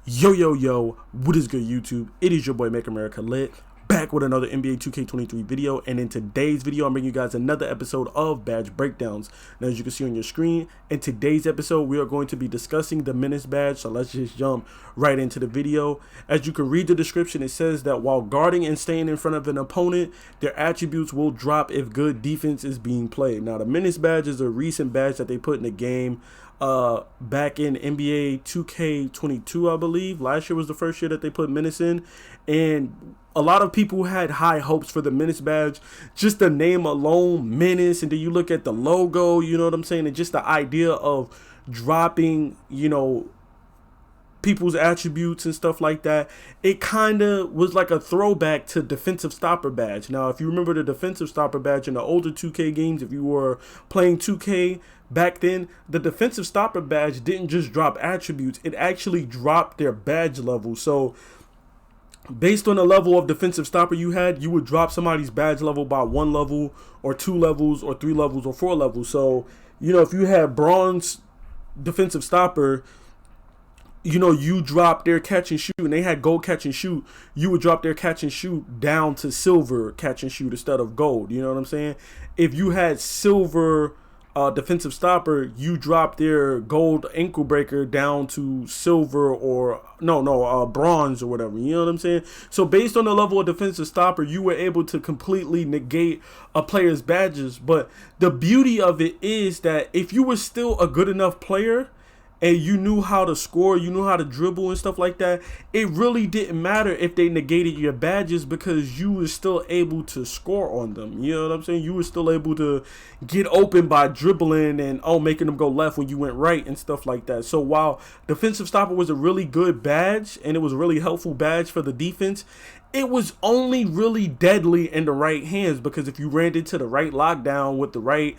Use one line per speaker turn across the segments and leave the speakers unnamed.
Yo, what is good, YouTube? It is your boy Make America Lit, back with another NBA 2K23 video, and in today's video, I'm bringing you guys another episode of Badge Breakdowns. Now, as you can see on your screen, in today's episode, we are going to be discussing the Menace badge, so let's just jump right into the video. As you can read the description, it says that while guarding and staying in front of an opponent, their attributes will drop if good defense is being played. Now, the Menace badge is a recent badge that they put in the game back in NBA 2K22, I believe. Last year was the first year that they put Menace in, and a lot of people had high hopes for the Menace badge. Just the name alone, Menace, and then you look at the logo, you know what I'm saying, and just the idea of dropping, people's attributes and stuff like that, it kind of was like a throwback to defensive stopper badge. Now, if you remember the defensive stopper badge in the older 2K games, if you were playing 2K back then, the defensive stopper badge didn't just drop attributes, it actually dropped their badge level. So based on the level of defensive stopper you had, you would drop somebody's badge level by 1 level or 2 levels or 3 levels or 4 levels. So, if you had bronze defensive stopper, you drop their catch and shoot, and they had gold catch and shoot, you would drop their catch and shoot down to silver catch and shoot instead of gold. You know what I'm saying? If you had silver defensive stopper, you drop their gold ankle breaker down to silver or bronze or whatever. You know what I'm saying? So based on the level of defensive stopper, you were able to completely negate a player's badges. But the beauty of it is that if you were still a good enough player and you knew how to score, you knew how to dribble and stuff like that, it really didn't matter if they negated your badges because you were still able to score on them. You know what I'm saying? You were still able to get open by dribbling and making them go left when you went right and stuff like that. So while defensive stopper was a really good badge and it was a really helpful badge for the defense, it was only really deadly in the right hands, because if you ran into the right lockdown with the right,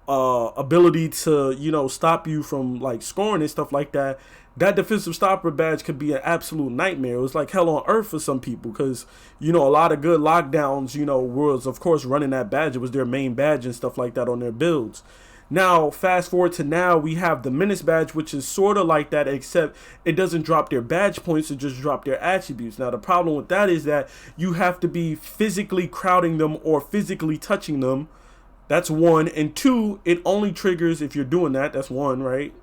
ability to, stop you from like scoring and stuff like that, that defensive stopper badge could be an absolute nightmare. It was like hell on earth for some people because, a lot of good lockdowns, was of course running that badge. It was their main badge and stuff like that on their builds. Now, fast forward to now, we have the Menace badge, which is sort of like that, except it doesn't drop their badge points, it just drop their attributes. Now, the problem with that is that you have to be physically crowding them or physically touching them. That's 1. And 2, it only triggers if you're doing that. That's 1, right?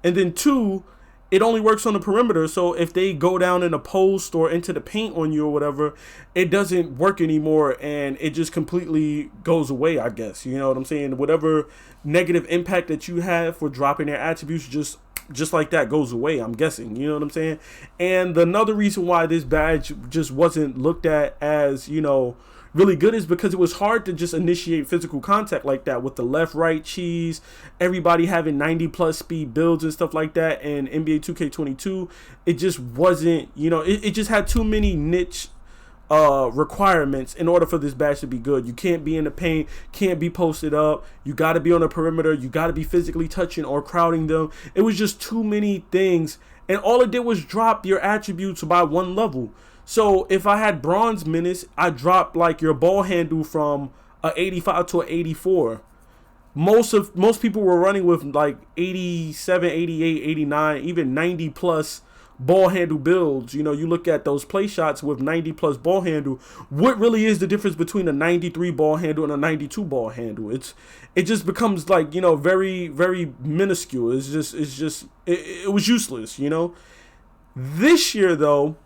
And then 2, it only works on the perimeter. So if they go down in a post or into the paint on you or whatever, it doesn't work anymore and it just completely goes away, I guess. You know what I'm saying? Whatever negative impact that you have for dropping their attributes just like that goes away, I'm guessing. You know what I'm saying? And another reason why this badge just wasn't looked at as, really good is because it was hard to just initiate physical contact like that with the left-right cheese, everybody having 90+ speed builds and stuff like that. And NBA 2K22, it just wasn't, it just had too many niche requirements in order for this badge to be good. You can't be in the paint, can't be posted up, you got to be on the perimeter, you got to be physically touching or crowding them. It was just too many things, and all it did was drop your attributes by 1 level. So if I had bronze Menace, I dropped like your ball handle from a 85 to an 84. Most people were running with like 87, 88, 89, even 90+ ball handle builds. You look at those play shots with 90+ ball handle. What really is the difference between a 93 ball handle and a 92 ball handle? It just becomes like, very, very minuscule. It was useless, This year though,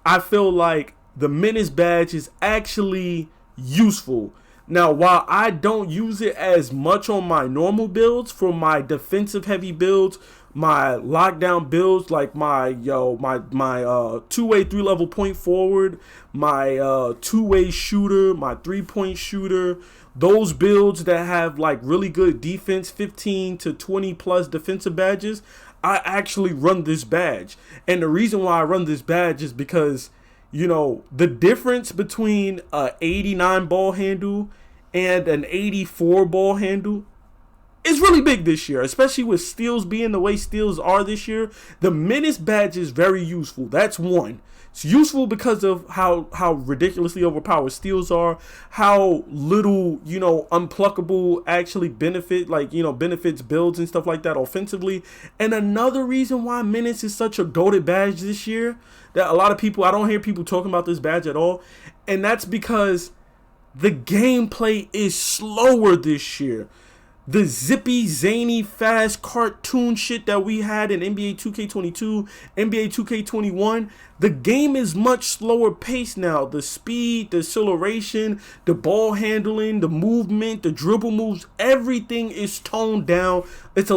I feel like the Menace badge is actually useful. Now, while I don't use it as much on my normal builds, for my defensive heavy builds, my lockdown builds, like my two-way 3-level point forward, my two-way shooter, my 3-point shooter, those builds that have like really good defense, 15 to 20+ defensive badges, I actually run this badge. And the reason why I run this badge is because, the difference between a 89 ball handle and an 84 ball handle, is really big this year, especially with steals being the way steals are this year. The Menace badge is very useful. That's one. It's useful because of how ridiculously overpowered steals are, how little, unpluckable actually benefits builds and stuff like that offensively. And another reason why Menace is such a goated badge this year, that a lot of people, I don't hear people talking about this badge at all, and that's because the gameplay is slower this year. The zippy, zany, fast cartoon shit that we had in NBA 2K22, NBA 2K21, the game is much slower paced now. The speed, the acceleration, the ball handling, the movement, the dribble moves, everything is toned down. It's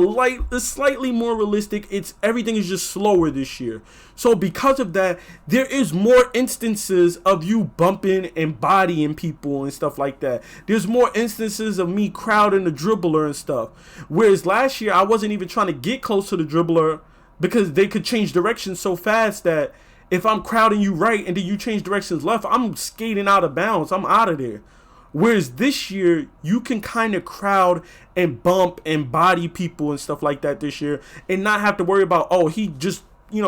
slightly more realistic. Everything is just slower this year. So because of that, there is more instances of you bumping and bodying people and stuff like that. There's more instances of me crowding the dribbler and stuff. Whereas last year, I wasn't even trying to get close to the dribbler because they could change directions so fast that if I'm crowding you right and then you change directions left, I'm skating out of bounds. I'm out of there. Whereas this year, you can kind of crowd and bump and body people and stuff like that this year and not have to worry about, oh, he just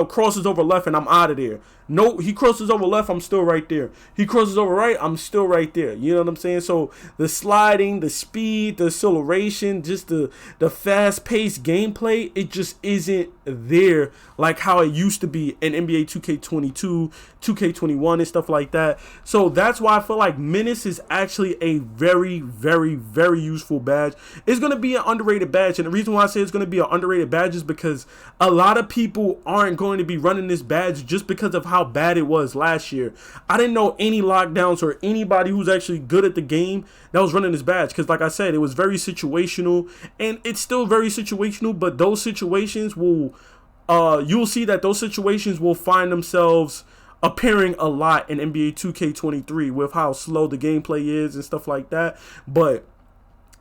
crosses over left and I'm out of there. No, he crosses over left, I'm still right there. He crosses over right, I'm still right there. You know what I'm saying? So the sliding, the speed, the acceleration, just the fast-paced gameplay, it just isn't there like how it used to be in NBA 2K22, 2K21 and stuff like that. So that's why I feel like Menace is actually a very, very, very useful badge. It's going to be an underrated badge, and the reason why I say it's going to be an underrated badge is because a lot of people aren't going to be running this badge just because of how bad it was last year. I didn't know any lockdowns or anybody who's actually good at the game that was running this badge because, like I said, it was very situational, and it's still very situational, but those situations will you'll see that those situations will find themselves appearing a lot in NBA 2K23 with how slow the gameplay is and stuff like that. But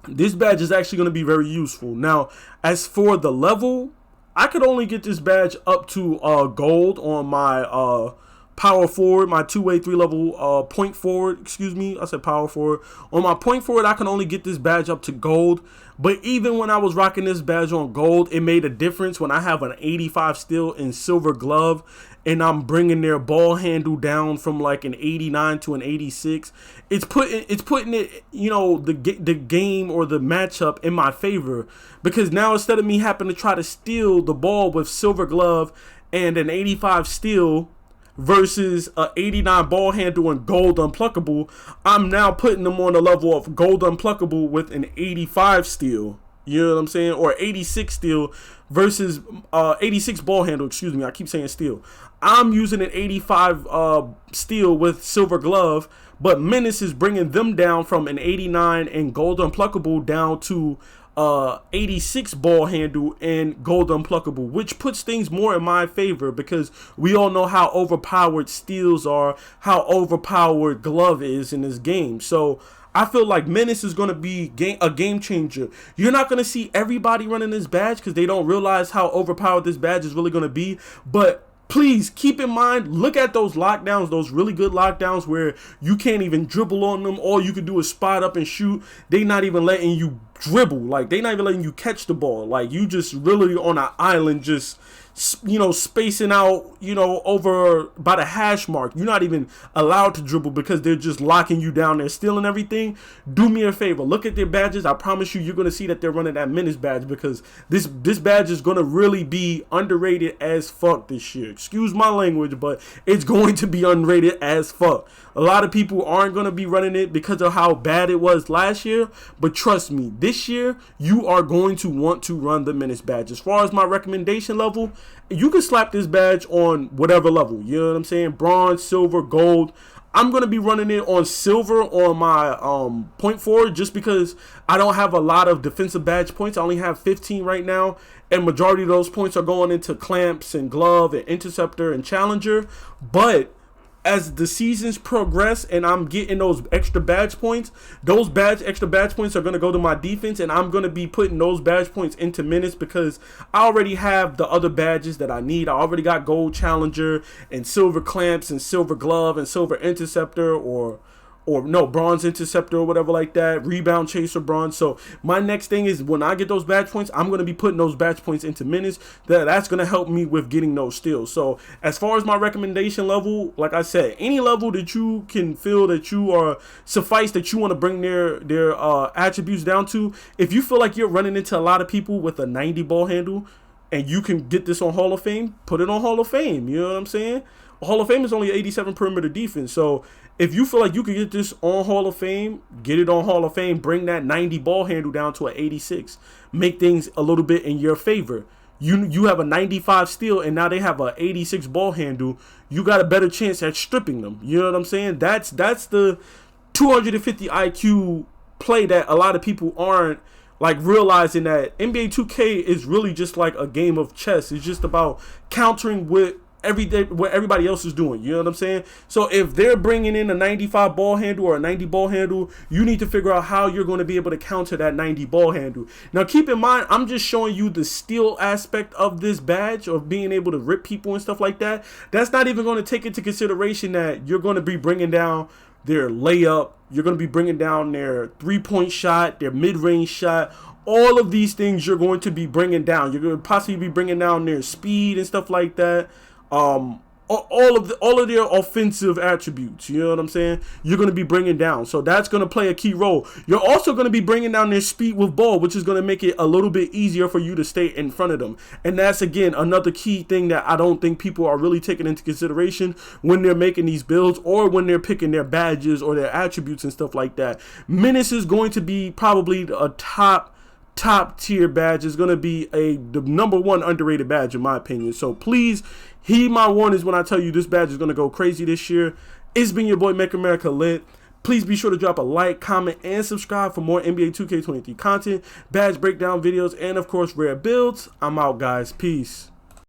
this badge is actually going to be very useful. Now, as for the level, I could only get this badge up to gold on my power forward, my two-way, three-level point forward. Excuse me, I said power forward. On my point forward, I can only get this badge up to gold. But even when I was rocking this badge on gold, it made a difference when I have an 85 steal in silver glove and I'm bringing their ball handle down from like an 89 to an 86. It's putting it, the game or the matchup in my favor, because now instead of me having to try to steal the ball with silver glove and an 85 steal versus a 89 ball handle and gold unpluckable, I'm now putting them on the level of gold unpluckable with an 85 steal. You know what I'm saying? Or 86 steal versus 86 ball handle. Excuse me, I keep saying steal. I'm using an 85 steal with silver glove, but Menace is bringing them down from an 89 and gold unpluckable down to 86 ball handle and gold unpluckable, which puts things more in my favor because we all know how overpowered steals are, how overpowered glove is in this game. So I feel like Menace is going to be a game changer. You're not going to see everybody running this badge because they don't realize how overpowered this badge is really going to be, but please keep in mind, look at those lockdowns, those really good lockdowns where you can't even dribble on them. All you can do is spot up and shoot. They not even letting you dribble. Like, they not even letting you catch the ball. Like, you just really on an island just, spacing out, over by the hash mark. You're not even allowed to dribble because they're just locking you down. They're stealing everything. Do me a favor. Look at their badges. I promise you're going to see that they're running that Menace badge because this badge is going to really be underrated as fuck this year. Excuse my language, but it's going to be underrated as fuck. A lot of people aren't going to be running it because of how bad it was last year, but trust me, this year, you are going to want to run the Menace badge. As far as my recommendation level, you can slap this badge on whatever level. You know what I'm saying? Bronze, silver, gold. I'm going to be running it on silver on my point forward just because I don't have a lot of defensive badge points. I only have 15 right now, and majority of those points are going into clamps and glove and interceptor and challenger. But as the seasons progress and I'm getting those extra badge points, those extra badge points are going to go to my defense, and I'm going to be putting those badge points into Menace because I already have the other badges that I need. I already got gold challenger and silver clamps and silver glove and silver interceptor or or no, bronze interceptor or whatever like that, rebound chaser bronze. So my next thing is when I get those badge points, I'm going to be putting those badge points into Menace. That's going to help me with getting those steals. So as far as my recommendation level, like I said, any level that you can feel that you are suffice that you want to bring their attributes down to, if you feel like you're running into a lot of people with a 90 ball handle and you can get this on Hall of Fame, put it on Hall of Fame. You know what I'm saying? Hall of Fame is only 87 perimeter defense. So if you feel like you can get this on Hall of Fame, get it on Hall of Fame, bring that 90 ball handle down to an 86. Make things a little bit in your favor. You have a 95 steal and now they have a 86 ball handle. You got a better chance at stripping them. You know what I'm saying? That's the 250 IQ play that a lot of people aren't like realizing, that NBA 2K is really just like a game of chess. It's just about countering what everybody else is doing. You know what I'm saying? So if they're bringing in a 95 ball handle or a 90 ball handle, you need to figure out how you're going to be able to counter that 90 ball handle. Now keep in mind, I'm just showing you the steal aspect of this badge, of being able to rip people and stuff like that. That's not even going to take into consideration that you're going to be bringing down their layup, you're going to be bringing down their 3-point shot, their mid-range shot. All of these things you're going to be bringing down. You're going to possibly be bringing down their speed and stuff like that. All of their offensive attributes, you know what I'm saying, you're going to be bringing down. So that's going to play a key role. You're also going to be bringing down their speed with ball, which is going to make it a little bit easier for you to stay in front of them. And that's, again, another key thing that I don't think people are really taking into consideration when they're making these builds or when they're picking their badges or their attributes and stuff like that. Menace is going to be probably a top tier badge. Is going to be the number one underrated badge in my opinion. So please heed my warnings when I tell you this badge is going to go crazy this year. It's been your boy Make America Lit. Please be sure to drop a like, comment, and subscribe for more NBA 2K23 content, badge breakdown videos, and of course rare builds. I'm out, guys. Peace.